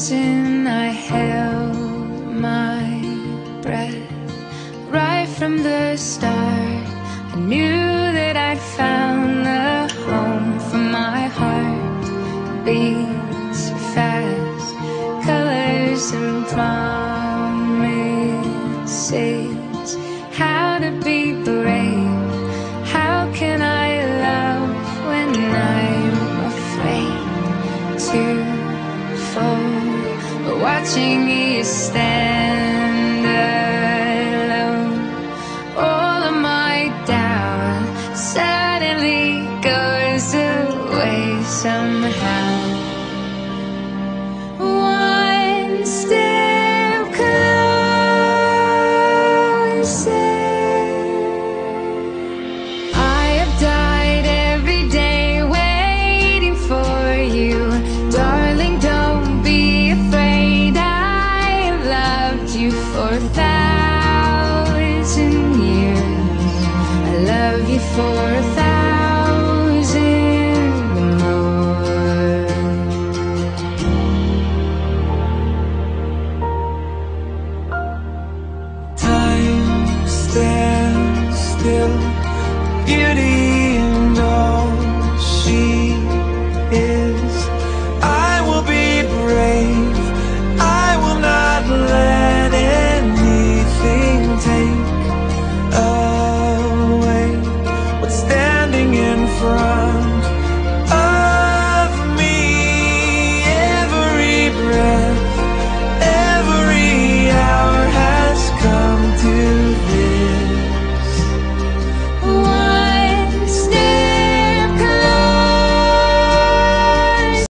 frozen, I held my breath. Right from the start, I knew that I'd found the home for my heart. Beats fast, colors and promises. How to be brave, how can I love when I'm afraid to fall? Watching you stand alone, all of my doubt suddenly goes away somehow. One step closer. I have died every day waiting for you, darling. Don't be afraid. I have loved you for 1,000 years. I love you for 1,000 more. Time stands still, beauty